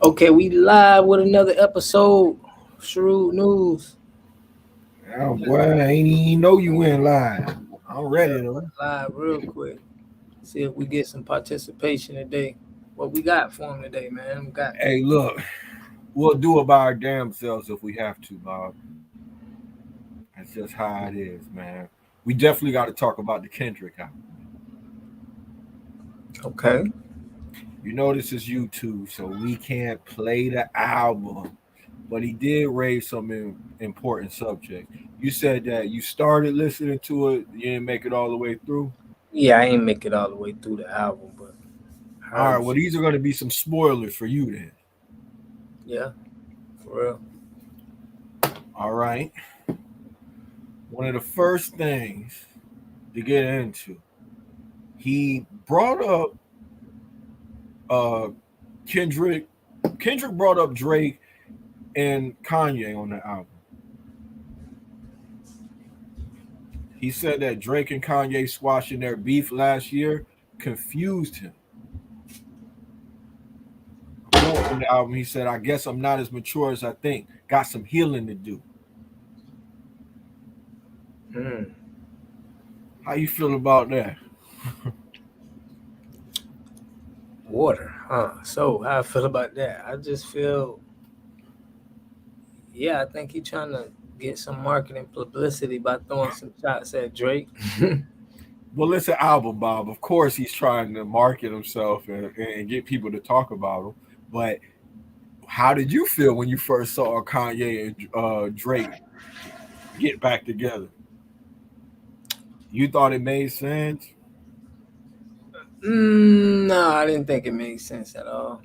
Okay, we live with another episode. Shrewd News. Oh boy, I ain't even know you went live. I'm Yeah, ready though. live real quick. See if we get some participation today. What we got for him today, man? We got Hey, look, we'll do it by our damn selves if we have to, Bob. That's just how it is, man. We definitely got to talk about the Kendrick album. okay. You know this is YouTube, so we can't play the album. But he did raise some important subjects. You said that you started listening to it, you didn't make it all the way through. Yeah, I ain't make it all the way through the album, but I All heard right, well, these are going to be some spoilers for you then. yeah, for real. All right. One of the first things to get into, he brought up uh Kendrick. Kendrick brought up Drake and Kanye on the album. He said that Drake and Kanye squashing their beef last year confused him. Quote from the album, he said, "I guess I'm not as mature as I think. Got some healing to do." Mm. How you feel about that? Water, huh? So how I feel about that? I just feel, yeah, I think he trying to get some marketing publicity by throwing some shots at Drake. Well, it's an album, Bob. Of course, he's trying to market himself and get people to talk about him. But how did you feel when you first saw Kanye and Drake get back together? You thought it made sense? No, I didn't think it made sense at all.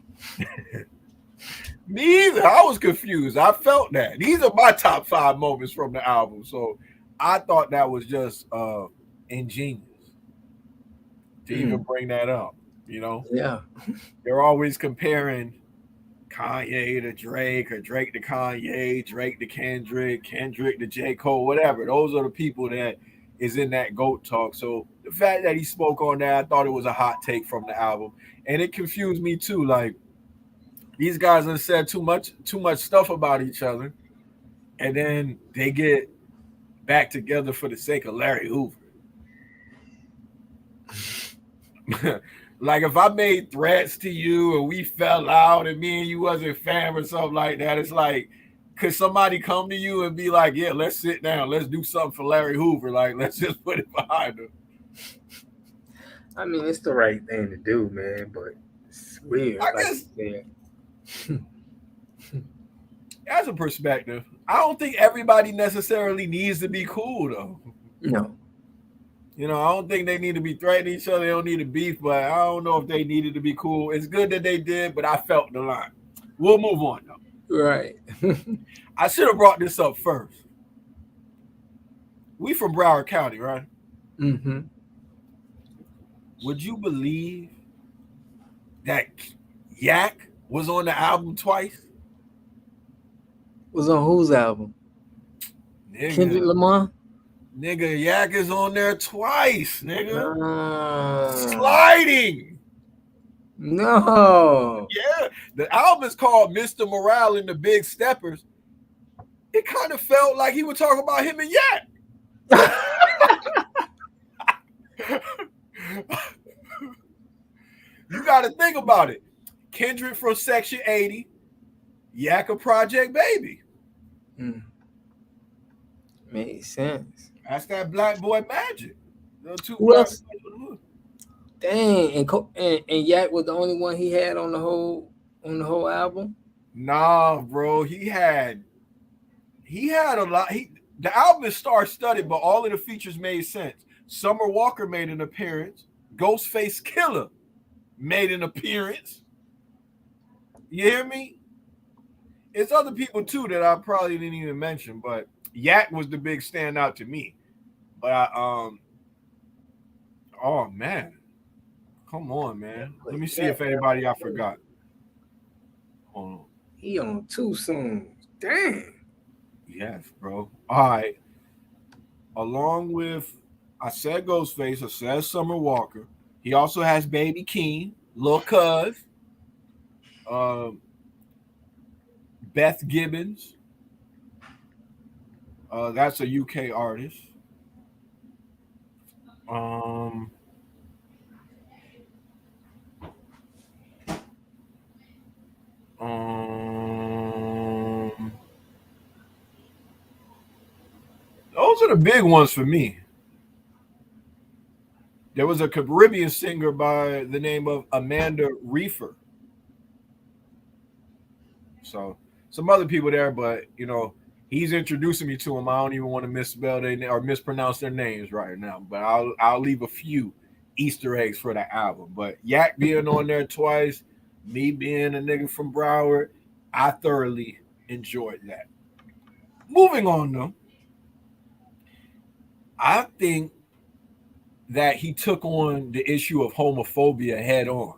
Me either. I was confused. I felt that. These are my top 5 moments from the album. So I thought that was just ingenious to even Mm, bring that up. You know, yeah. they're always comparing Kanye to Drake or Drake to Kanye, Drake to Kendrick, Kendrick to J. Cole, whatever. Those are the people that is in that GOAT talk. So the fact that he spoke on that, I thought it was a hot take from the album. And it confused me too. Like these guys have said too much stuff about each other, and then they get back together for the sake of Larry Hoover. Like if I made threats to you and we fell out and me and you wasn't fam or something like that, it's like could somebody come to you and be like, yeah, let's sit down, let's do something for Larry Hoover, like let's just put it behind him. I mean, it's the right thing to do, man, but it's weird, I like guess you said. as a perspective, I don't think everybody necessarily needs to be cool though. No. You know, I don't think they need to be threatening each other. They don't need to beef, but I don't know if they needed to be cool. It's good that they did, but I felt the line. We'll move on though. Right. I should have brought this up first. We from Broward County, right? Mm-hmm. Would you believe that Yak was on the album twice? Was on whose album? Kendrick Nigga, Lamar? nigga, Yak is on there twice, nigga. No. Sliding. No. Yeah. The album is called Mr. Morale and the Big Steppers. It kind of felt like he was talking about him and Yak. You got to think about it. Kendrick from Section 80, Yak a Project Baby. Mm. Makes sense. That's that black boy magic. The two Who black else? boys. Dang, and Yak was the only one he had on the whole album. Nah, bro. He had a lot. The album is star studded, but all of the features made sense. Summer Walker made an appearance. Ghostface Killer made an appearance. You hear me? It's other people too that I probably didn't even mention, but Yak was the big standout to me. But oh man, come on, man. Let me see if anybody I forgot. Hold on. He on too soon. Damn. Yes, bro. All right. Along with, I said Ghostface, I said Summer Walker. He also has Baby Keem, Lil Cuz. Um, Beth Gibbons. That's a UK artist. Um, um, those are the big ones for me. There was a Caribbean singer by the name of Amanda Reefer. So some other people there, but he's introducing me to them. I don't even want to misspell their or mispronounce their names right now, but I'll leave a few Easter eggs for the album. But Yak being on there twice, me being a nigga from Broward, I thoroughly enjoyed that. Moving on though, I think that he took on the issue of homophobia head on.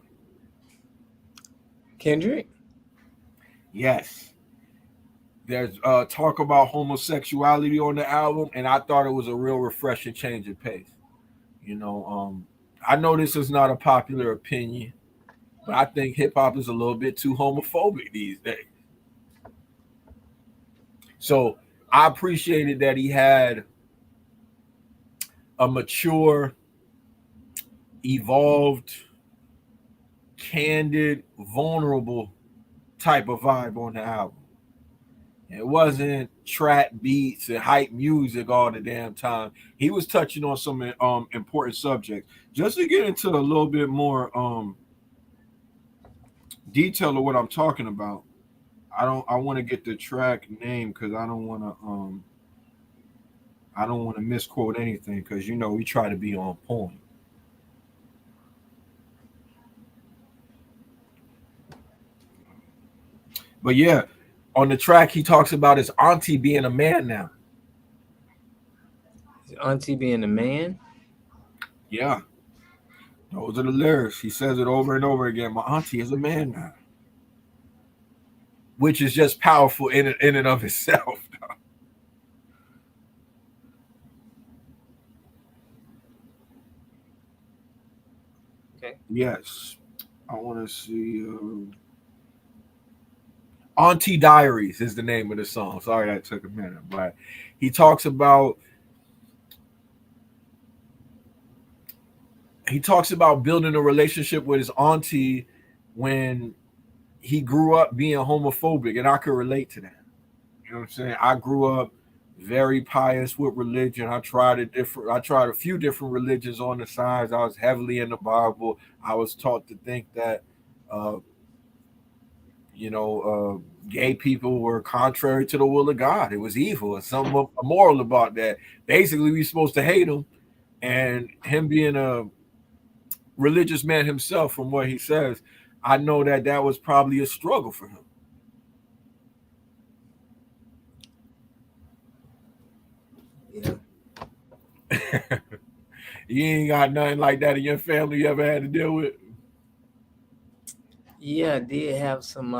Kendrick? Yes. There's talk about homosexuality on the album, and I thought it was a real refreshing change of pace. I know this is not a popular opinion, but I think hip hop is a little bit too homophobic these days. So I appreciated that he had a mature, evolved, candid, vulnerable type of vibe on the album. It wasn't trap beats and hype music all the damn time. He was touching on some important subjects. Just to get into a little bit more detail of what I'm talking about. I want to get the track name because I don't want to misquote anything because we try to be on point. But yeah, on the track he talks about his auntie being a man now. His auntie being a man? Yeah. Those are the lyrics. He says it over and over again. My auntie is a man now. Which is just powerful in and of itself. Okay. Yes. I want to see. Auntie Diaries is the name of the song. Sorry that took a minute. But he talks about building a relationship with his auntie when he grew up being homophobic, and I could relate to that. You know what I'm saying? I grew up very pious with religion. I tried a few different religions on the sides. I was heavily in the Bible. I was taught to think that gay people were contrary to the will of God. It was evil. And something immoral about that. Basically, we were supposed to hate him. And him being a religious man himself, from what he says, I know that was probably a struggle for him. Yeah. You ain't got nothing like that in your family you ever had to deal with? Yeah, I did have some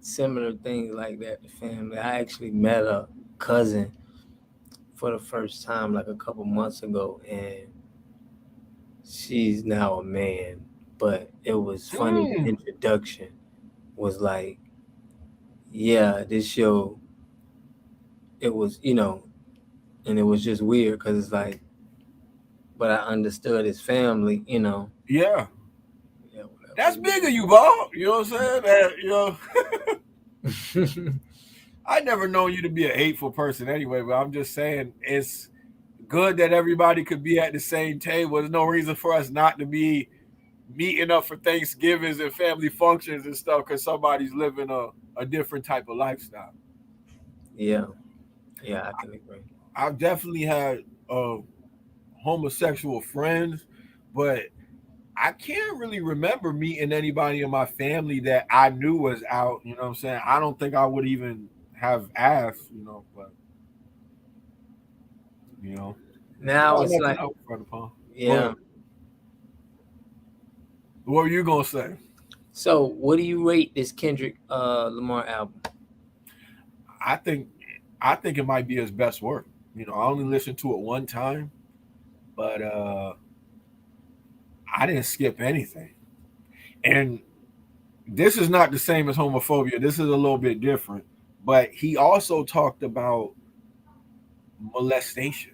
similar things like that. The family. I actually met a cousin for the first time like a couple months ago, and she's now a man. But it was funny. The introduction was like, yeah, this show. It was, and it was just weird because it's like, but I understood his family, Yeah. Yeah, That's big of you, Bob. You know what I'm saying? I never known you to be a hateful person anyway, but I'm just saying it's good that everybody could be at the same table. There's no reason for us not to be meeting up for Thanksgivings and family functions and stuff because somebody's living a different type of lifestyle. Yeah, I can agree. I've definitely had homosexual friends, but I can't really remember meeting anybody in my family that I knew was out. You know what I'm saying? I don't think I would even have asked, but Now it's like, yeah. What were you gonna say? So, what do you rate this Kendrick Lamar album? I think it might be his best work. I only listened to it one time, but I didn't skip anything. And this is not the same as homophobia. This is a little bit different. But he also talked about molestation.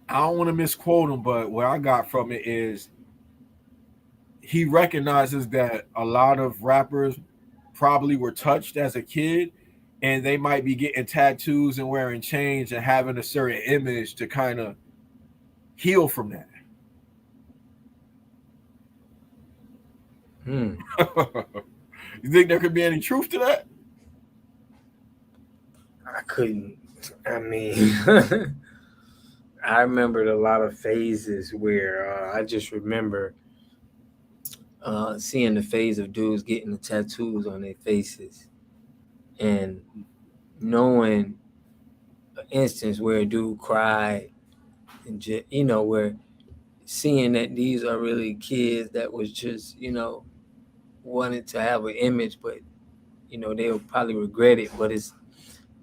I don't want to misquote him, but what I got from it is he recognizes that a lot of rappers probably were touched as a kid and they might be getting tattoos and wearing chains and having a certain image to kind of heal from that. You think there could be any truth to that? I couldn't. I mean, I remembered a lot of phases where I just remember seeing the phase of dudes getting the tattoos on their faces and knowing an instance where a dude cried and just, where seeing that these are really kids that was just, wanted to have an image, but, they'll probably regret it. But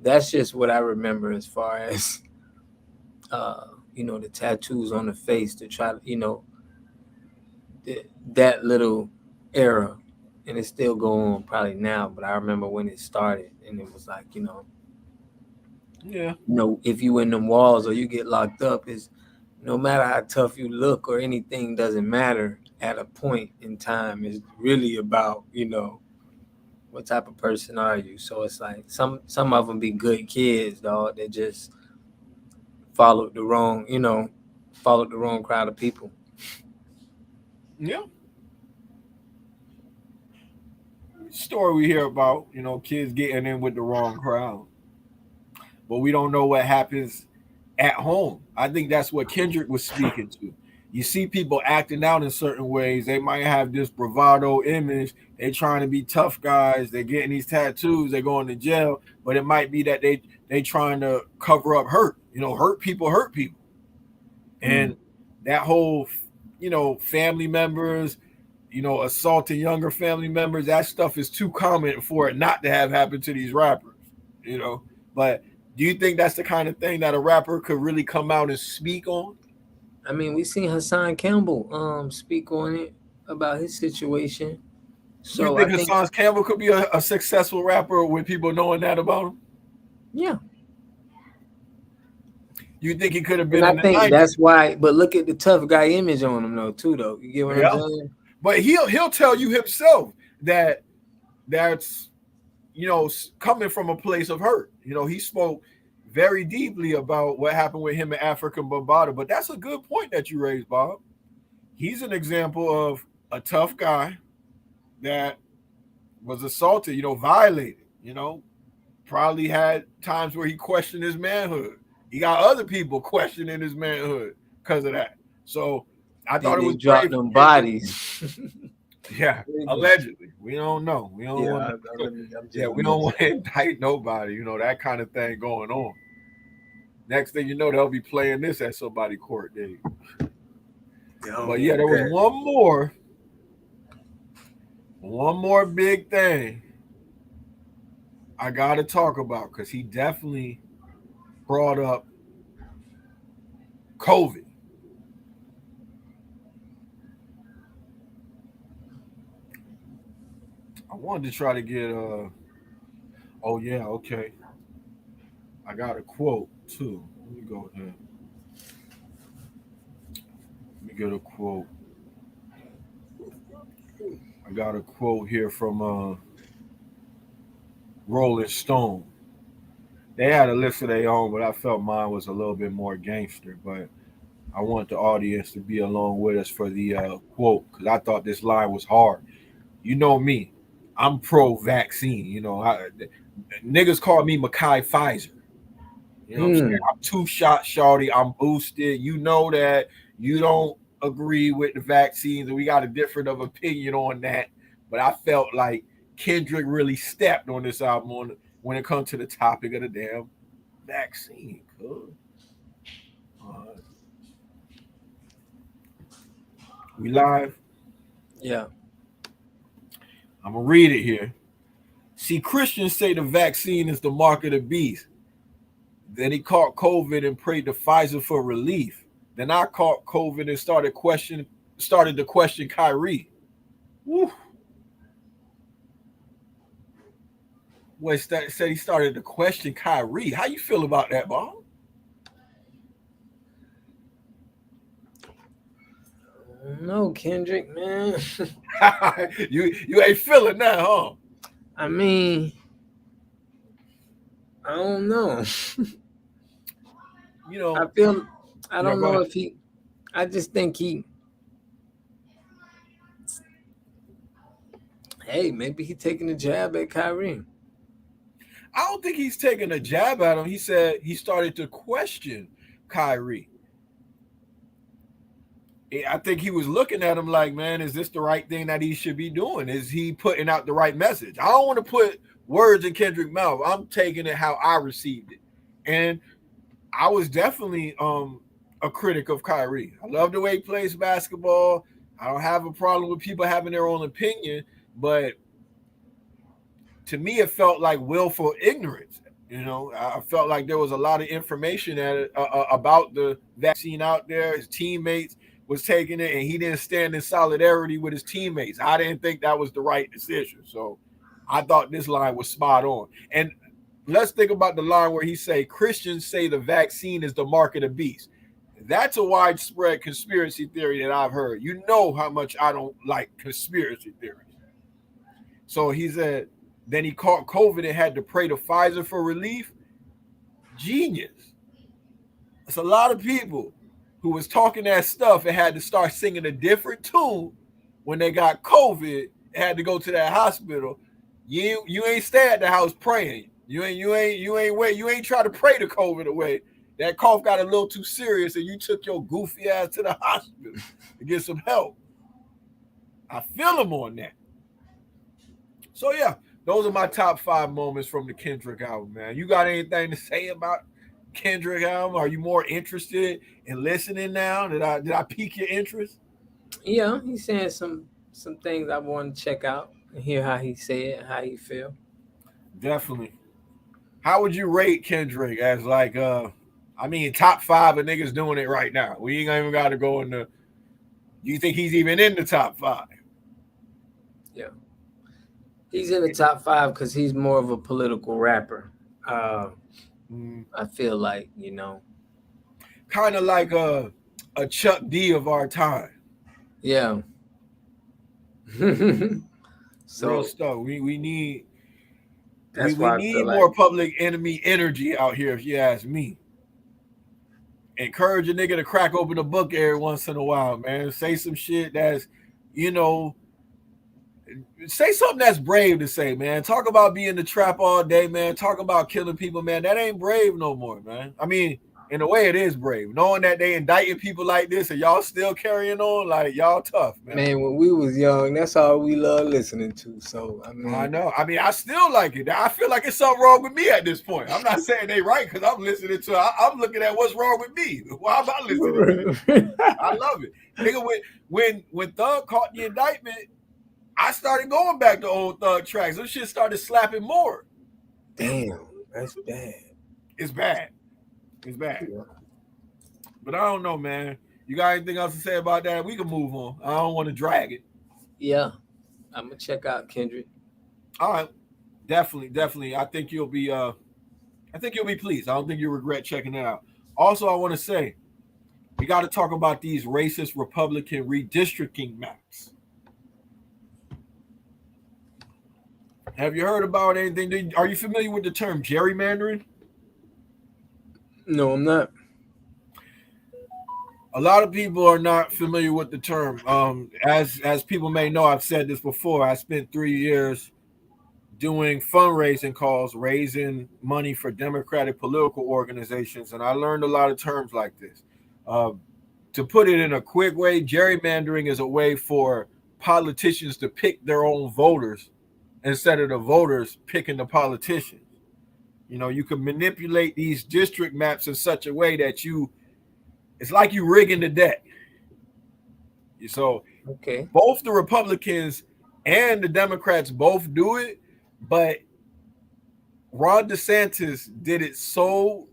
that's just what I remember as far as, the tattoos on the face to try to, that little era, and it still go on probably now, but I remember when it started and it was like, Yeah. If you in them walls or you get locked up, is no matter how tough you look or anything doesn't matter at a point in time. It's really about, what type of person are you? So it's like some of them be good kids, dog, that just followed the wrong crowd of people. Yeah. Story we hear about, kids getting in with the wrong crowd. But we don't know what happens at home. I think that's what Kendrick was speaking to. You see people acting out in certain ways. They might have this bravado image. They're trying to be tough guys. They're getting these tattoos. They're going to jail. But it might be that they trying to cover up hurt. Hurt people. And that whole, family members, assaulting younger family members, that stuff is too common for it not to have happened to these rappers, But do you think that's the kind of thing that a rapper could really come out and speak on? I mean, we seen Hassan Campbell speak on it about his situation. So you think Hassan Campbell could be a successful rapper with people knowing that about him? Yeah. You think he could have been? And I think that's why. But look at the tough guy image on him, though. You get what I'm saying? But he'll tell you himself that that's coming from a place of hurt. He spoke very deeply about what happened with him in African Bambaataa. But that's a good point that you raised, Bob. He's an example of a tough guy that was assaulted, violated, probably had times where he questioned his manhood. He got other people questioning his manhood because of that. So I thought it was dropped them bodies. Yeah, allegedly. We don't know. We don't want to. We don't want to indict nobody. That kind of thing going on. Next thing you know, they'll be playing this at somebody's court date. But yeah, there was one more big thing I got to talk about because he definitely brought up COVID. I wanted to try to get oh yeah, okay. I got a quote too. Let me go ahead. Let me get a quote. I got a quote here from Rolling Stone. They had a list of their own, but I felt mine was a little bit more gangster. But I want the audience to be along with us for the quote because I thought this line was hard. You know me, I'm pro-vaccine. Niggas call me Mackay Pfizer. You know what I'm saying? I'm 2-shot shawty. I'm boosted. You know that. You don't agree with the vaccines, and we got a different of opinion on that. But I felt like Kendrick really stepped on this album when it comes to the topic of the damn vaccine. We live? Yeah. I'm going to read it here. See, Christians say the vaccine is the mark of the beast. Then he caught COVID and prayed to Pfizer for relief. Then I caught COVID and started to question Kyrie. Woo. Said he started to question Kyrie. How you feel about that, Bob? No, Kendrick, man. you ain't feeling that, huh? I mean, I don't know. You know, I don't know if he. I just think he. Hey, maybe he taking a jab at Kyrie. I don't think he's taking a jab at him. He said he started to question Kyrie. I think he was looking at him like, man, is this the right thing that he should be doing? Is he putting out the right message? I don't want to put words in Kendrick's mouth. I'm taking it how I received it. And I was definitely a critic of Kyrie. I love the way he plays basketball. I don't have a problem with people having their own opinion, but to me, it felt like willful ignorance. You know, I felt like there was a lot of information about the vaccine out there. His teammates was taking it, and he didn't stand in solidarity with his teammates. I didn't think that was the right decision. So I thought this line was spot on. And let's think about the line where he say, Christians say the vaccine is the mark of the beast. That's a widespread conspiracy theory that I've heard. You know how much I don't like conspiracy theories. So he said, then he caught COVID and had to pray to Pfizer for relief. Genius. It's a lot of people who was talking that stuff and had to start singing a different tune when they got COVID and had to go to that hospital. You ain't stay at the house praying. You ain't try to pray the COVID away. That cough got a little too serious and you took your goofy ass to the hospital to get some help. I feel him on that. So yeah, those are my top 5 moments from the Kendrick album, man. You got anything to say about Kendrick album? Are you more interested in listening now? Did I pique your interest? Yeah, he's saying some things I want to check out and hear how he say it, how he feel. Definitely. How would you rate Kendrick as like top 5 of niggas doing it right now? We ain't even got to go in the. Do you think he's even in the top 5? Yeah. He's in the top 5 because he's more of a political rapper. I feel like, kind of like a Chuck D of our time. Yeah. So real stuff. We need that's we need more Public Enemy energy out here, if you ask me. Encourage a nigga to crack open a book every once in a while, man. Say some shit that's, say something that's brave to say, man. Talk about being in the trap all day, man. Talk about killing people, man. That ain't brave no more, man. I mean, in a way, it is brave. Knowing that they indicting people like this and y'all still carrying on, like, y'all tough, man. Man, when we was young, that's all we love listening to. So, I mean. I know. I mean, I still like it. I feel like it's something wrong with me at this point. I'm not saying they right because I'm listening to it. I'm looking at what's wrong with me. Why am I listening to it? I love it. Nigga, when Thug caught the indictment, I started going back to old Thug tracks. This shit started slapping more. Damn, that's bad. It's bad. It's bad. Yeah. But I don't know, man. You got anything else to say about that? We can move on. I don't want to drag it. Yeah. I'm gonna check out Kendrick. All right. Definitely. I think you'll be pleased. I don't think you'll regret checking it out. Also, I want to say we got to talk about these racist Republican redistricting maps. Have you heard about anything? Are you familiar with the term gerrymandering? No, I'm not. A lot of people are not familiar with the term. As people may know, I've said this before. I spent 3 years doing fundraising calls, raising money for Democratic political organizations, and I learned a lot of terms like this. To put it in a quick way, gerrymandering is a way for politicians to pick their own voters instead of the voters picking the politicians. You can manipulate these district maps in such a way that it's like you rigging the deck. So okay, both the Republicans and the Democrats both do it, but Ron DeSantis did it so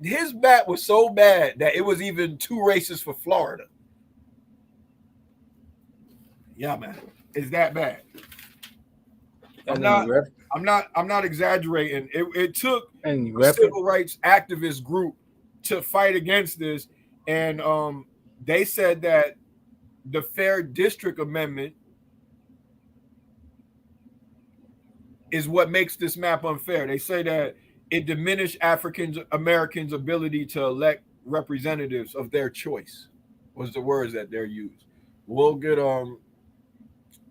his map was so bad that it was even 2 races for Florida. Yeah, man, it's that bad. I'm not exaggerating. It took a civil rights activist group to fight against this, and they said that the Fair District Amendment is what makes this map unfair. They say that it diminished African Americans' ability to elect representatives of their choice, was the words that they're used. We'll get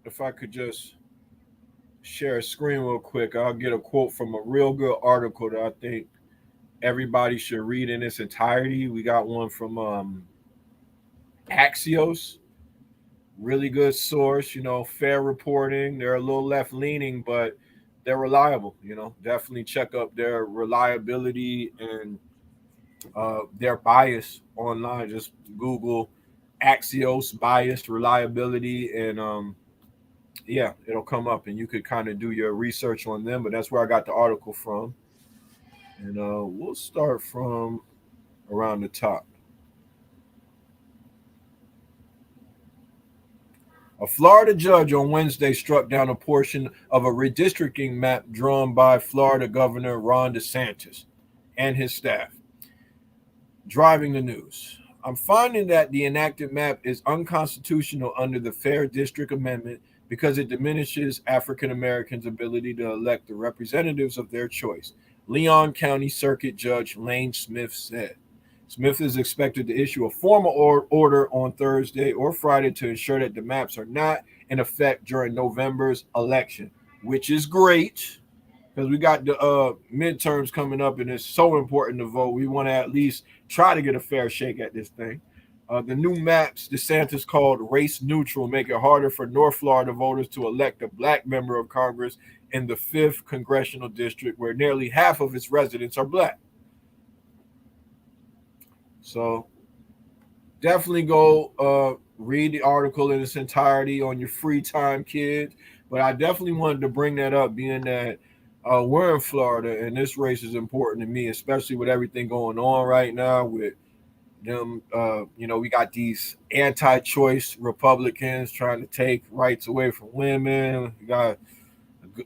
if I could just share a screen real quick, I'll get a quote from a real good article that I think everybody should read in its entirety. We got one from Axios, really good source, fair reporting. They're a little left leaning, but they're reliable. Definitely check up their reliability and their bias online. Just Google Axios bias reliability, and yeah, it'll come up, and you could kind of do your research on them. But that's where I got the article from, and we'll start from around the top. A Florida judge on Wednesday struck down a portion of a redistricting map drawn by Florida Governor Ron DeSantis and his staff. Driving the news. I'm finding that the enacted map is unconstitutional under the Fair District Amendment because it diminishes African Americans' ability to elect the representatives of their choice, Leon County Circuit Judge Lane Smith said. Smith is expected to issue a formal order on Thursday or Friday to ensure that the maps are not in effect during November's election, which is great because we got the midterms coming up, and it's so important to vote. We want to at least try to get a fair shake at this thing. The new maps DeSantis called race neutral make it harder for North Florida voters to elect a black member of Congress in the 5th congressional district, where nearly half of its residents are black. So definitely go read the article in its entirety on your free time, kids. But I definitely wanted to bring that up, being that we're in Florida, and this race is important to me, especially with everything going on right now with them. We got these anti-choice Republicans trying to take rights away from women. We got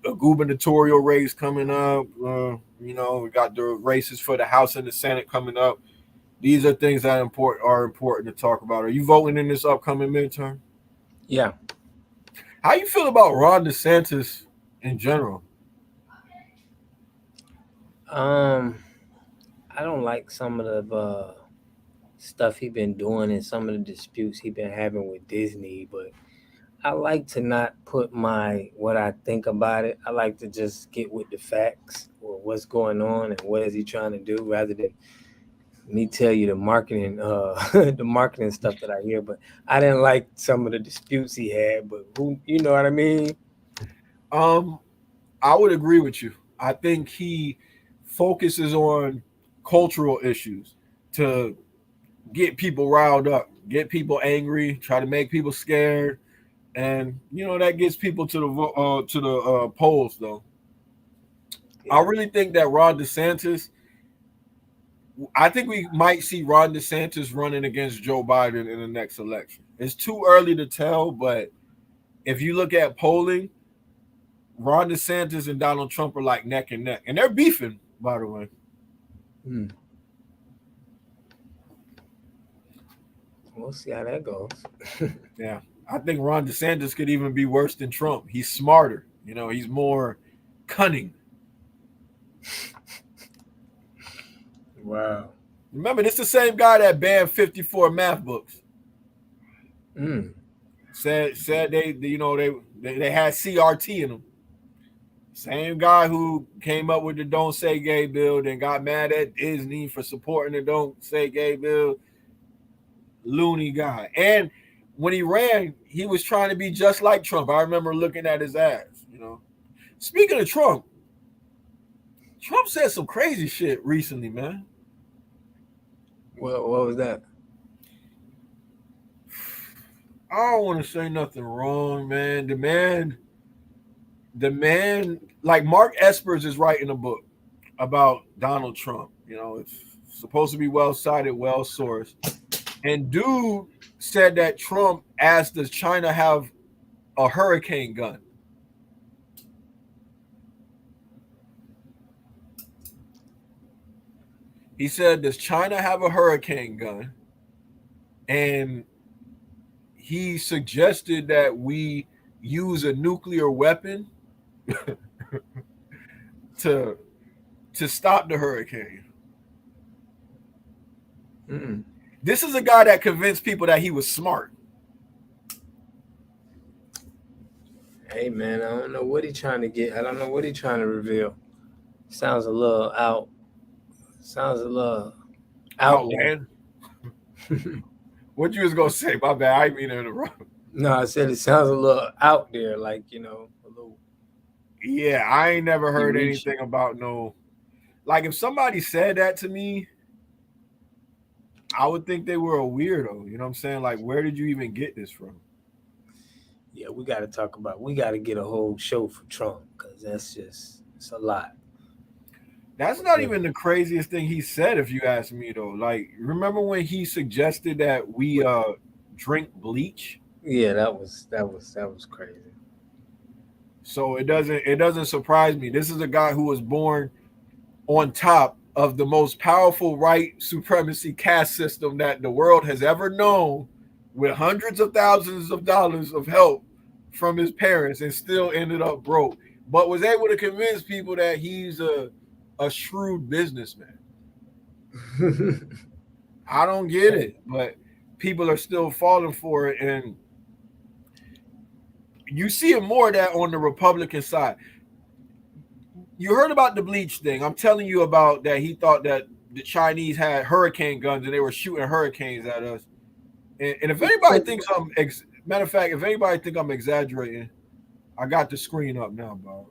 a gubernatorial race coming up. We got the races for the House and the Senate coming up. These are things that are important to talk about. Are you voting in this upcoming midterm? Yeah. How you feel about Ron DeSantis in general? I don't like some of the stuff he been doing and some of the disputes he been having with Disney, but I like to not put what I think about it. I like to just get with the facts or what's going on and what is he trying to do, rather than me tell you the marketing the marketing stuff that I hear. But I didn't like some of the disputes he had, but you know what I mean? I would agree with you. I think he focuses on cultural issues to get people riled up, get people angry, try to make people scared, and that gets people to the polls. Though I really think that Ron DeSantis, I think we might see Ron DeSantis running against Joe Biden in the next election. It's too early to tell, but if you look at polling, Ron DeSantis and Donald Trump are like neck and neck, and they're beefing, by the way. We'll see how that goes. Yeah, I think Ron DeSantis could even be worse than Trump. He's smarter. He's more cunning. Wow. Remember, this is the same guy that banned 54 math books. Said they had CRT in them. Same guy who came up with the Don't Say Gay bill, then got mad at Disney for supporting the Don't Say Gay bill. Loony guy. And when he ran, he was trying to be just like Trump. I remember looking at his ass. Speaking of Trump said some crazy shit recently, man. What was that? I don't want to say nothing wrong, man. The man, like Mark Espers is writing a book about Donald Trump. It's supposed to be well cited, well sourced. And dude said that Trump asked, does China have a hurricane gun? He said, does China have a hurricane gun? And he suggested that we use a nuclear weapon to stop the hurricane. Mm-mm. This is a guy that convinced people that he was smart. Hey man, I don't know what he trying to get. I don't know what he trying to reveal. Sounds a little out. Sounds a little out there. What you was gonna say? My bad. I didn't mean to interrupt. No, I said it sounds a little out there, like a little. Yeah, I ain't never heard reaching. anything about no. Like if somebody said that to me, I would think they were a weirdo. You know what I'm saying? Like, where did you even get this from? Yeah, we got to talk about. We got to get a whole show for Trump because it's a lot. That's not even the craziest thing he said, if you ask me though. Like, remember when he suggested that we drink bleach? Yeah, that was crazy. So it doesn't surprise me. This is a guy who was born on top of the most powerful white supremacy caste system that the world has ever known, with hundreds of thousands of dollars of help from his parents, and still ended up broke, but was able to convince people that he's a shrewd businessman. I don't get it, but people are still falling for it, and you see it more of that on the Republican side. You heard about the bleach thing. I'm telling you about that. He thought that the Chinese had hurricane guns and they were shooting hurricanes at us. And if anybody thinks matter of fact, if anybody think I'm exaggerating, I got the screen up now, bro.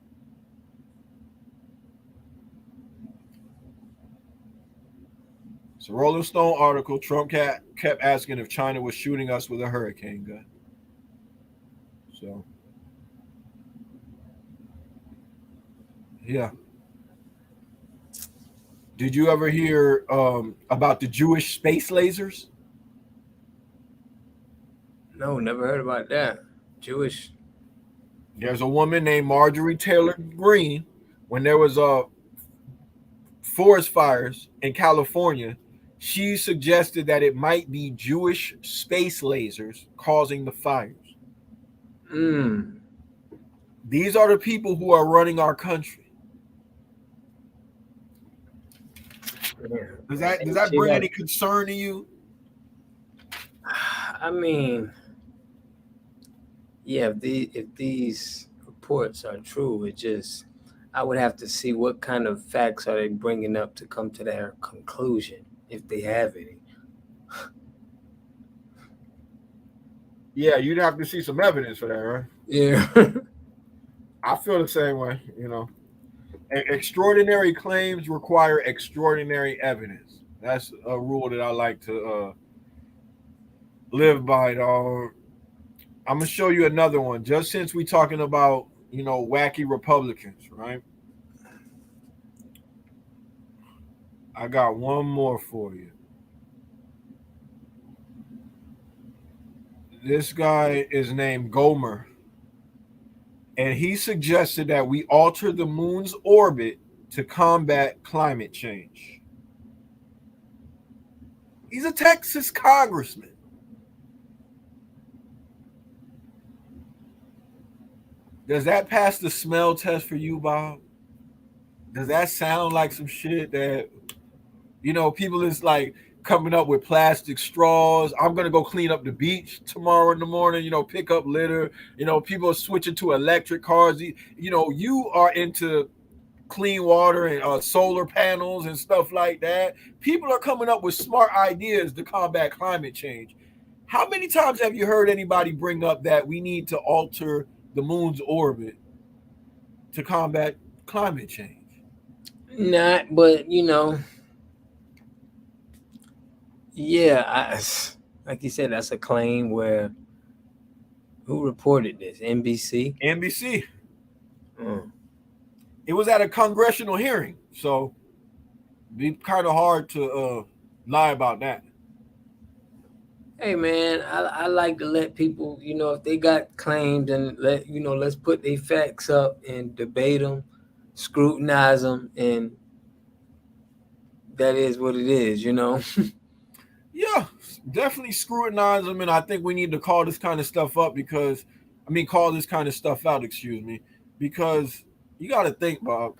It's a Rolling Stone article. Trump kept asking if China was shooting us with a hurricane gun. So, yeah. Did you ever hear about the Jewish space lasers? No, never heard about that. Jewish. There's a woman named Marjorie Taylor Greene. When there was forest fires in California, she suggested that it might be Jewish space lasers causing the fires. These are the people who are running our country. Does that bring any concern to you? I mean, yeah, if these reports are true, I would have to see what kind of facts are they bringing up to come to their conclusion, if they have any. Yeah, you'd have to see some evidence for that, right? Yeah. I feel the same way, you know. Extraordinary claims require extraordinary evidence. That's a rule that I like to live by, dog. I'm gonna show you another one. Just since we talking about, wacky Republicans, right? I got one more for you. This guy is named Gomer, and he suggested that we alter the moon's orbit to combat climate change. He's a Texas congressman. Does that pass the smell test for you, Bob? Does that sound like some shit that, people is like coming up with plastic straws? I'm going to go clean up the beach tomorrow in the morning, pick up litter. People are switching to electric cars. You are into clean water and solar panels and stuff like that. People are coming up with smart ideas to combat climate change. How many times have you heard anybody bring up that we need to alter the moon's orbit to combat climate change? Not, but yeah, like you said, that's a claim where who reported this? NBC? It was at a congressional hearing. So Be kind of hard to lie about that. Hey man, I like to let people, if they got claims, and let's put their facts up and debate them, scrutinize them, and that is what it is. Yeah, definitely scrutinize them, and I think we need to call this kind of stuff up because, call this kind of stuff out. Excuse me, because you got to think, Bob.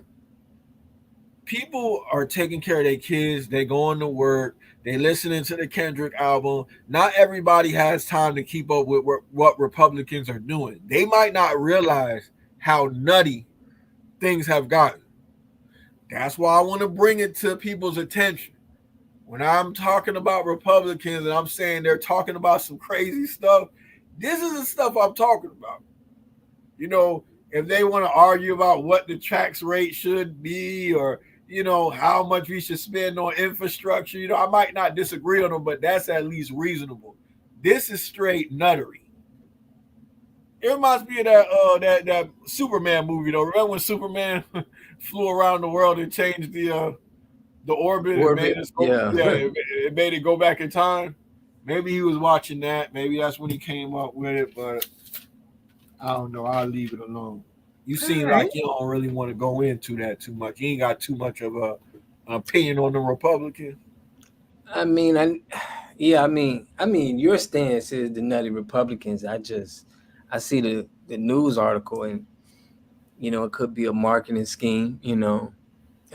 People are taking care of their kids. They going to work. They listening to the Kendrick album. Not everybody has time to keep up with what Republicans are doing. They might not realize how nutty things have gotten. That's why I want to bring it to people's attention. When I'm talking about Republicans and I'm saying they're talking about some crazy stuff, this is the stuff I'm talking about. If they want to argue about what the tax rate should be or, how much we should spend on infrastructure, I might not disagree on them, but that's at least reasonable. This is straight nuttery. It reminds me of that Superman movie though. Remember when Superman flew around the world and changed the orbit and made Orbit, us go, yeah. yeah, it made it go back in time. Maybe he was watching that. Maybe that's when he came up with it, but I don't know. I'll leave it alone. You seem All right. like you don't really want to go into that too much. You ain't got too much of an opinion on the Republicans. I mean, yeah, your stance is the nutty Republicans. I see the news article, and it could be a marketing scheme.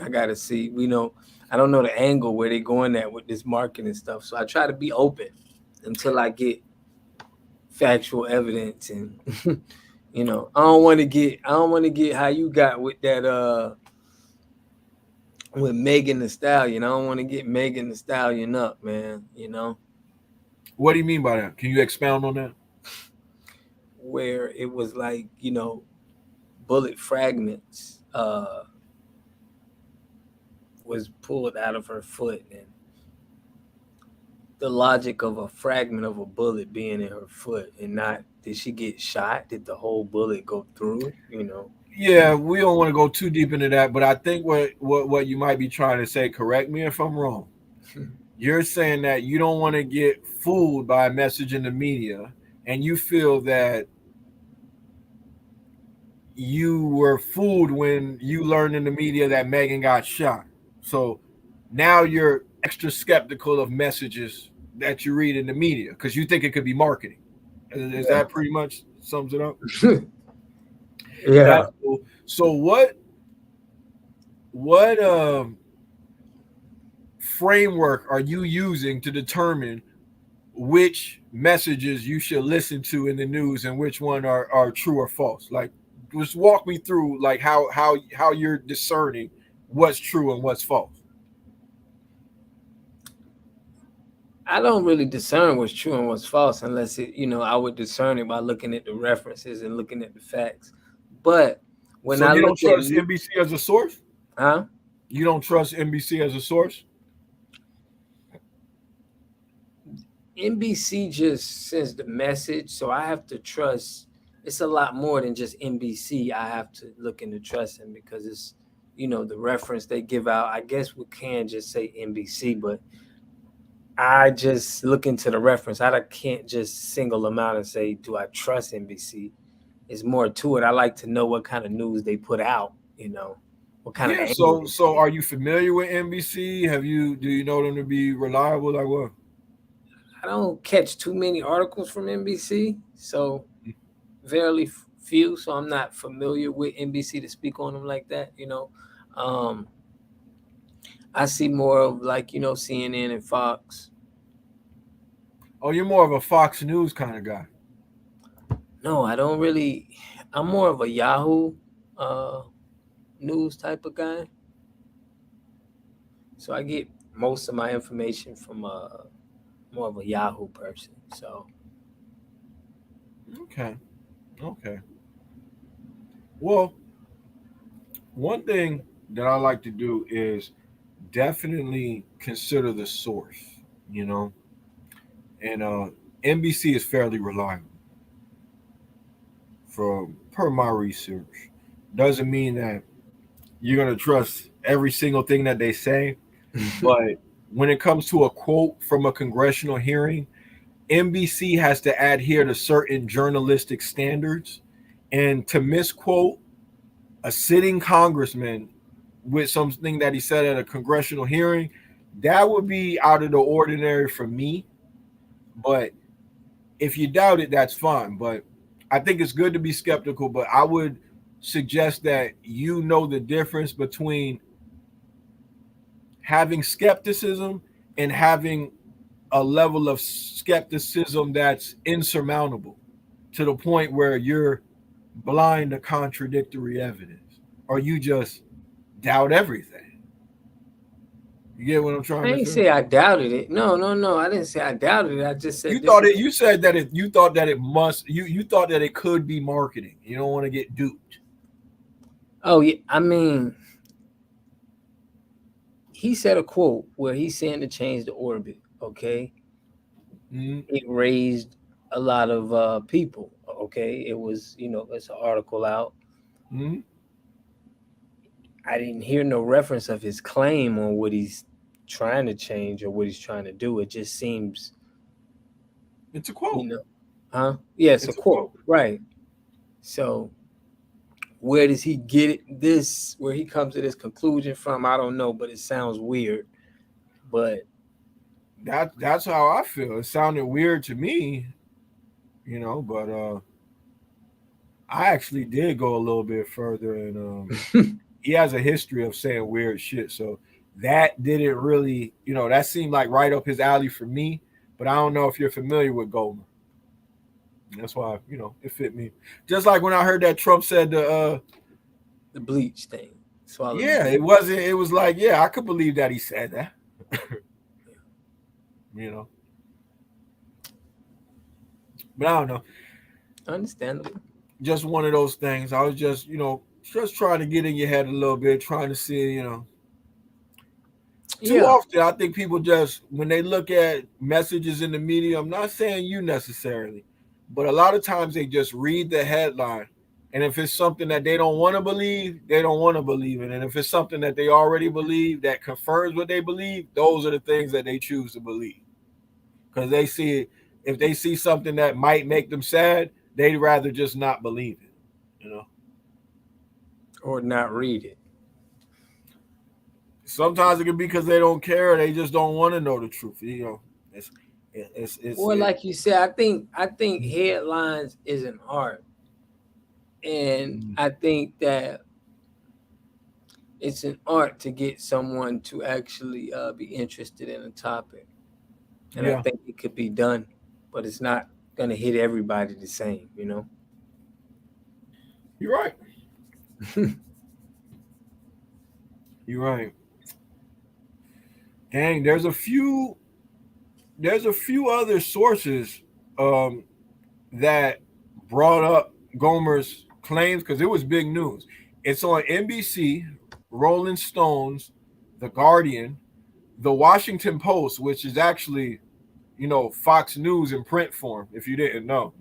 I gotta see. I don't know the angle where they going at with this marketing stuff, so I try to be open until I get factual evidence, and I don't want to get how you got with that with Megan the Stallion. I don't want to get Megan the Stallion up, man. What do you mean by that? Can you expound on that? Where it was like, bullet fragments was pulled out of her foot, and the logic of a fragment of a bullet being in her foot, and not, did she get shot? Did the whole bullet go through? Yeah, we don't want to go too deep into that, but I think what you might be trying to say, correct me if I'm wrong. You're saying that you don't want to get fooled by a message in the media, and you feel that you were fooled when you learned in the media that Megan got shot. So now you're extra skeptical of messages that you read in the media because you think it could be marketing. Is Yeah. that pretty much sums it up? Yeah. That's cool. So what framework are you using to determine which messages you should listen to in the news and which one are true or false? Like, just walk me through like how you're discerning what's true and what's false. I don't really discern what's true and what's false unless I would discern it by looking at the references and looking at the facts. But when So I you look don't at, trust NBC as a source? huh? You don't trust NBC as a source? NBC just sends the message, so I have to trust. It's a lot more than just NBC. I have to look into trusting because it's, the reference they give out. I guess we can just say NBC, but I just look into the reference. I can't just single them out and say, do I trust NBC? It's more to it. I like to know what kind of news they put out, what kind of Yeah. angle So are you familiar with NBC? Do you know them to be reliable? Like what? I don't catch too many articles from NBC, so very few. So I'm not familiar with NBC to speak on them like that. Um, I see more of like CNN and Fox. Oh, you're more of a Fox News kind of guy. No, I don't really. I'm more of a Yahoo uh, news type of guy. So I get most of my information from more of a Yahoo person. So Okay. Okay. Well, one thing that I like to do is definitely consider the source, you know, and NBC is fairly reliable for per my research. Doesn't mean that you're gonna trust every single thing that they say, But when it comes to a quote from a congressional hearing, NBC has to adhere to certain journalistic standards. And to misquote a sitting congressman with something that he said at a congressional hearing, that would be out of the ordinary for me. But if you doubt it, that's fine. But I think it's good to be skeptical. But I would suggest that you know the difference between having skepticism and having a level of skepticism that's insurmountable to the point where you're blind to contradictory evidence or you just doubt everything. You get what I'm I trying to ain't say? say I doubted it. No, no, no. I didn't say I doubted it. I just said You this thought is. it. You said that it. You thought that it must. You thought that it could be marketing. You don't want to get duped. Oh yeah. I mean, he said a quote where he's saying to change the orbit. Okay, Mm-hmm. it raised a lot of people. Okay, it was it's an article out. Mm-hmm. I didn't hear no reference of his claim on what he's trying to change or what he's trying to do. It just seems, It's a you quote. know, huh? Yes, a It's a quote, quote. right? So where does he get it? This where he comes to this conclusion from? I don't know, but it sounds weird. But That's how I feel. It sounded weird to me, but I actually did go a little bit further, and he has a history of saying weird shit. So that didn't really, that seemed like right up his alley for me. But I don't know if you're familiar with Goldman. That's why, it fit me. Just like when I heard that Trump said the bleach thing, swallow the yeah, bleach. it was like, yeah, I could believe that he said that. you know. But I don't know. Understandable. Just one of those things. I was just trying to get in your head a little bit, trying to see, too Yeah. often I think people just when they look at messages in the media, I'm not saying you necessarily, but a lot of times they just read the headline. And if it's something that they don't want to believe, they don't want to believe it. And if it's something that they already believe that confirms what they believe, those are the things that they choose to believe. Because they see if they see something that might make them sad, they'd rather just not believe it. Or not read it. Sometimes it can be because they don't care, or they just don't want to know the truth. It's it's Or it, like you said, I think headlines is an art, and I think that it's an art to get someone to actually be interested in a topic, and I yeah, think it could be done, but it's not gonna hit everybody the same. you're right. You're right. Dang, there's a few other sources um, that brought up Gomer's claims because it was big news. It's on NBC, Rolling Stones, The Guardian, The Washington Post, which is actually Fox News in print form. If you didn't know,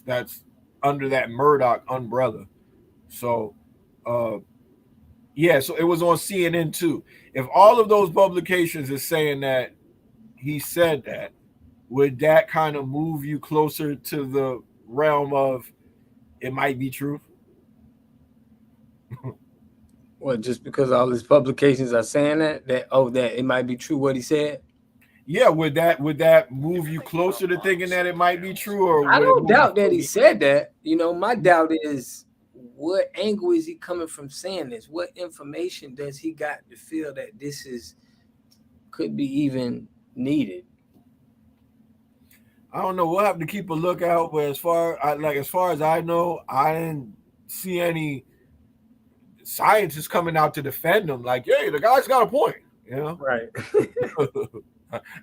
that's under that Murdoch umbrella. So, uh, yeah, so it was on CNN too. If all of those publications is saying that he said that, would that kind of move you closer to the realm of it might be true? Well, just because all his publications are saying that it might be true what he said. Yeah, would that move you closer to thinking that it might be true, or I would it don't move you doubt that he further? said that. My doubt is what angle is he coming from saying this? What information does he got to feel that this is could be even needed? I don't know. We'll have to keep a lookout. But as far as I know, I didn't see any scientists coming out to defend him. Like, hey, the guy's got a point. You know, Right.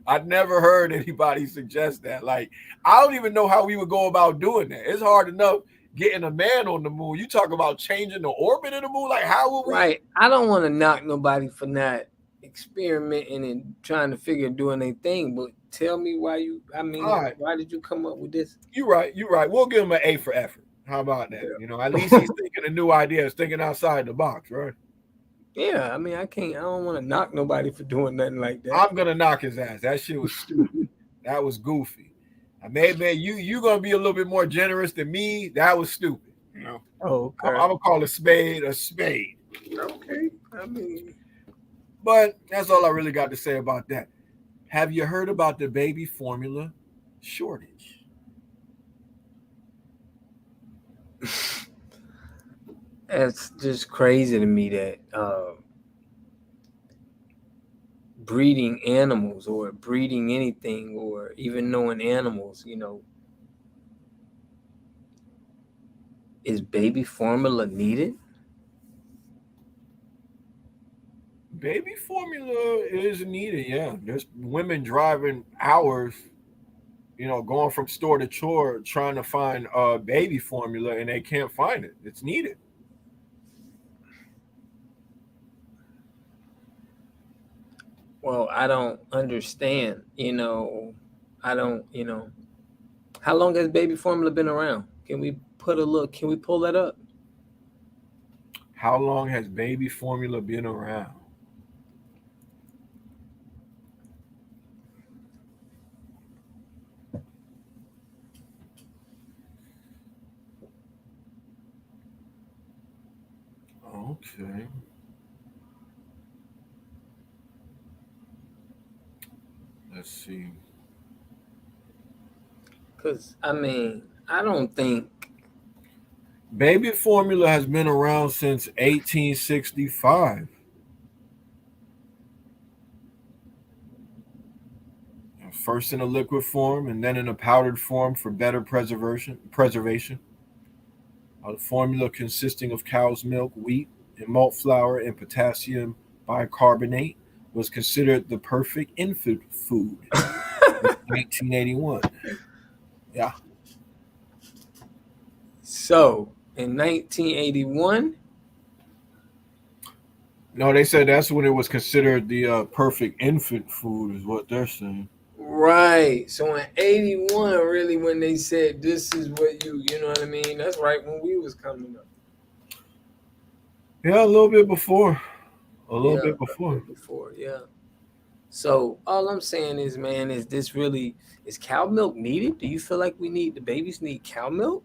I've never heard anybody suggest that. Like, I don't even know how we would go about doing that. It's hard enough getting a man on the moon. You talk about changing the orbit of the moon. Like, how will we? Right. I don't want to knock nobody for not experimenting and trying to figure doing their thing, but tell me All right, why did you come up with this? you're right. You're right. We'll give him an A for effort. How about that? Yeah. At least he's thinking of new ideas, thinking outside the box, right? Yeah, I mean, I don't want to knock nobody for doing nothing like that. I'm gonna knock his ass. That shit was stupid. That was goofy. I maybe you gonna be a little bit more generous than me. That was stupid. You know, Oh, I'm okay. gonna call a spade a spade. Okay. I mean, But that's all I really got to say about that. Have you heard about the baby formula shortage? it's just crazy to me that breeding animals or breeding anything or even knowing animals, is baby formula needed? Baby formula is needed. Yeah, there's women driving hours, going from store to store trying to find baby formula and they can't find it. It's needed. Well, I don't understand. I don't. How long has baby formula been around? Can we put a look? Can we pull that up? How long has baby formula been around? Okay. Let's see. Because I mean, I don't think. Baby formula has been around since 1865. First in a liquid form and then in a powdered form for better preservation. The formula consisting of cow's milk, wheat, and malt flour and potassium bicarbonate was considered the perfect infant food in 1981. Yeah. So in 1981, No, they said that's when it was considered the perfect infant food, is what they're saying. right? So in 81, really, when they said this is what you know what I mean? That's right when we was coming up. Yeah, a little bit before. A little Yeah, bit a before. bit before. Yeah. So all I'm saying is, man, is this really is cow milk needed? Do you feel like the babies need cow milk?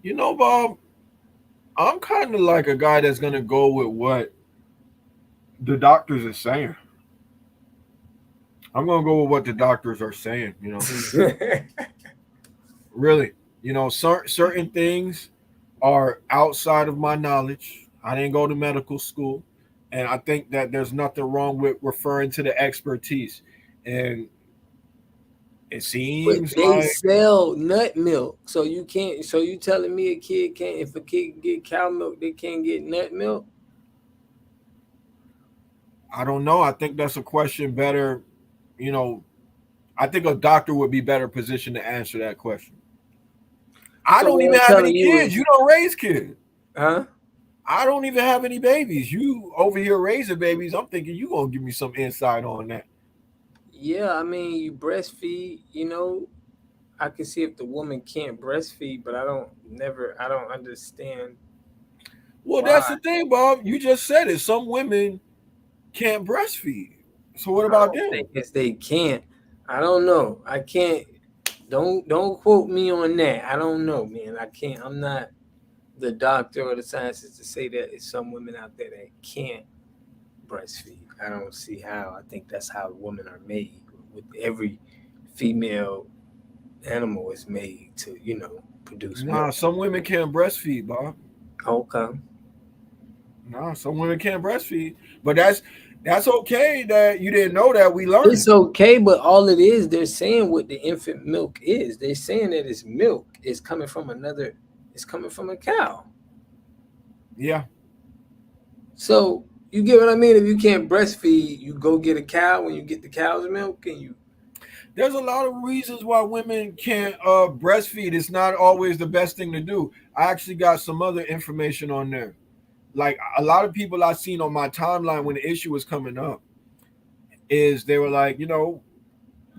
Bob, I'm kind of like a guy that's going to go with what the doctors are saying. I'm going to go with what the doctors are saying. Really. Certain things are outside of my knowledge. I didn't go to medical school. And I think that there's nothing wrong with referring to the expertise. And it But seems they like, sell nut milk, so you can't. So you telling me a kid can't? If a kid can get cow milk, they can't get nut milk? I don't know. I think that's a question better, you know, I think a doctor would be better positioned to answer that question. I So don't what even I'm have any telling you kids. is, You don't raise kids. huh? I don't even have any babies. You over here raising babies. I'm thinking you gonna give me some insight on that. Yeah, I mean, you breastfeed. I can see if the woman can't breastfeed, but I don't understand Well, why. that's the thing, Bob. You just said it. Some women can't breastfeed. So what I about don't them? think it's they can't. I don't know. I can't. Don't quote me on that. I don't know, man. I can't. I'm not the doctor or the scientist to say that it's some women out there that can't breastfeed. I don't see how. I think that's how women are made. With every female animal is made to, produce milk. Nah, some women can't breastfeed, Bob. Okay. Nah, some women can't breastfeed. But that's okay that you didn't know that. We learning. It's okay, but all it is, they're saying what the infant milk is. They're saying that it's milk. It's coming from a cow. Yeah. So you get what I mean? If you can't breastfeed, you go get a cow when you get the cow's milk and you There's a lot of reasons why women can't breastfeed. It's not always the best thing to do. I actually got some other information on there. Like a lot of people I seen on my timeline when the issue was coming up is they were like,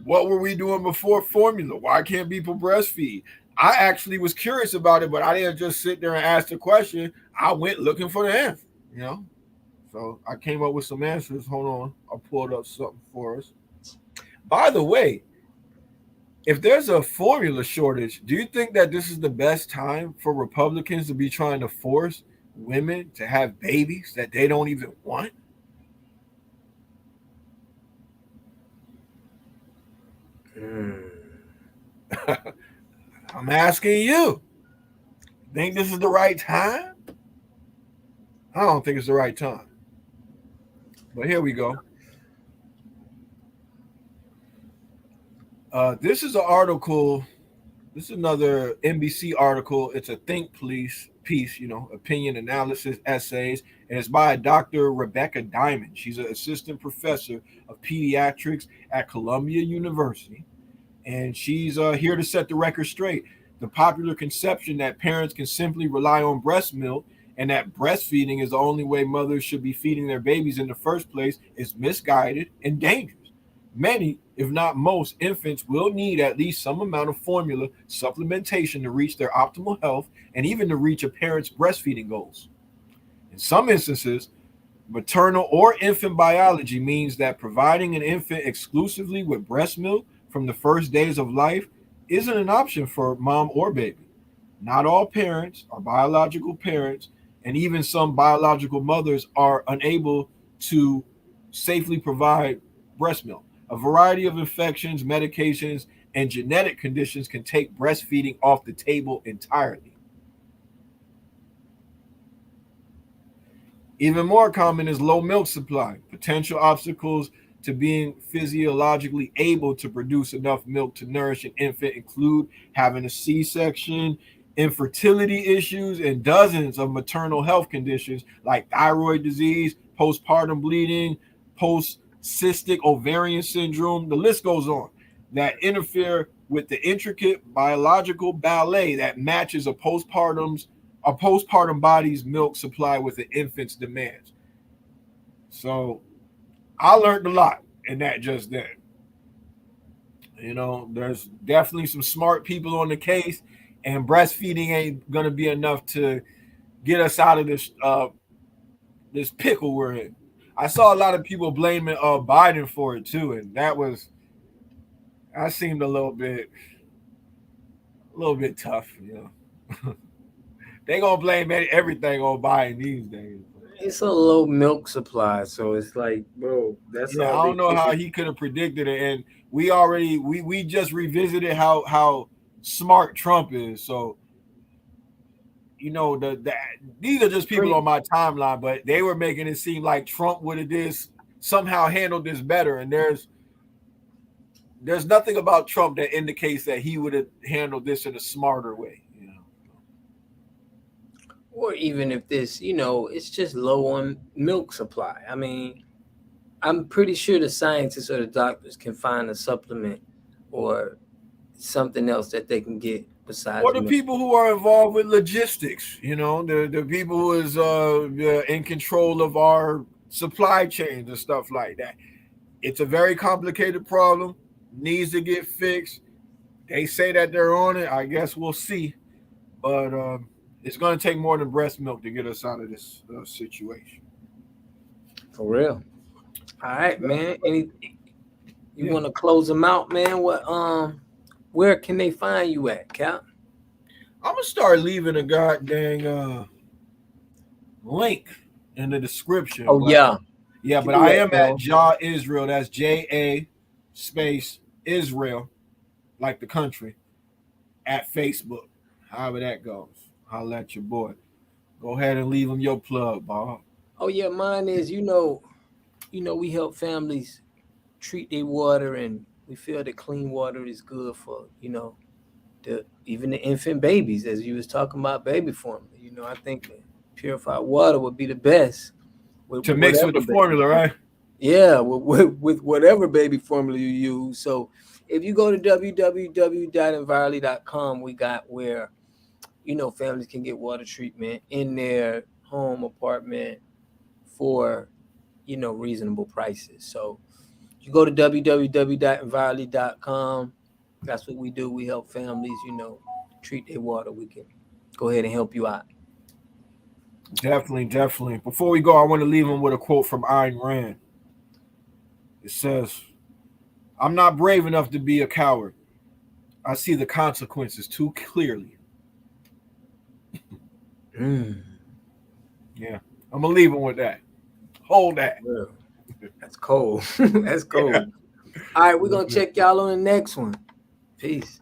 what were we doing before formula? Why can't people breastfeed? I actually was curious about it, but I didn't just sit there and ask the question. I went looking for the answer, you know. So I came up with some answers. Hold on, I pulled up something for us. By the way, if there's a formula shortage, do you think that this is the best time for Republicans to be trying to force women to have babies that they don't even want? I'm asking you. Think this is the right time? I don't think it's the right time. But here we go. This is an article. This is another NBC article. It's a think piece, opinion analysis essays, and it's by Dr. Rebecca Diamond. She's an assistant professor of pediatrics at Columbia University, and she's here to set the record straight. The popular conception that parents can simply rely on breast milk and that breastfeeding is the only way mothers should be feeding their babies in the first place is misguided and dangerous. Many, if not most, infants will need at least some amount of formula supplementation to reach their optimal health and even to reach a parent's breastfeeding goals. In some instances, maternal or infant biology means that providing an infant exclusively with breast milk from the first days of life isn't an option for mom or baby. Not all parents are biological parents, and even some biological mothers are unable to safely provide breast milk. A variety of infections, medications, and genetic conditions can take breastfeeding off the table entirely. Even more common is low milk supply. Potential obstacles to being physiologically able to produce enough milk to nourish an infant include having a C-section, infertility issues, and dozens of maternal health conditions like thyroid disease, postpartum bleeding, post-cystic ovarian syndrome, the list goes on, that interfere with the intricate biological ballet that matches a postpartum body's milk supply with an infant's demands. So I learned a lot in that just then. There's definitely some smart people on the case, and breastfeeding ain't gonna be enough to get us out of this pickle we're in. I saw a lot of people blaming Biden for it too, and that seemed a little bit tough. They gonna blame everything on Biden these days. It's a low milk supply, so it's like, bro, that's Yeah, all I they don't know how could. he could have predicted it, and we just revisited how smart Trump is. So these are just people on my timeline, but they were making it seem like Trump would have somehow handled this better, and there's nothing about Trump that indicates that he would have handled this in a smarter way. Or even if this, it's just low on milk supply. I mean, I'm pretty sure the scientists or the doctors can find a supplement or something else that they can get besides Or the milk. people who are involved with logistics, the people who is in control of our supply chains and stuff like that. It's a very complicated problem, needs to get fixed. They say that they're on it. I guess we'll see. But it's going to take more than breast milk to get us out of this situation. For real. All right, man. You want to close them out, man? Where can they find you at, Cap? I'm gonna start leaving a goddamn link in the description. Oh yeah, but I am at Jah Israel. That's JA space Israel, like the country, at Facebook. However that goes. I'll let your boy. Go ahead and leave him your plug, Bob. Oh yeah, mine is we help families treat their water, and we feel that clean water is good for even the infant babies, as you was talking about baby formula. I think purified water would be the best to mix with the formula, right? Yeah, with whatever baby formula you use. So if you go to www.envirely.com, we got where families can get water treatment in their home apartment for reasonable prices. So you go to www.envirely.com. That's what we do. We help families, treat their water, we can go ahead and help you out. Definitely, definitely. Before we go, I want to leave them with a quote from Ayn Rand. It says, "I'm not brave enough to be a coward. I see the consequences too clearly." Yeah, I'm gonna leave them with that. Hold that. Well, that's cold. That's cold. Yeah. All right, we're gonna check y'all on the next one. Peace.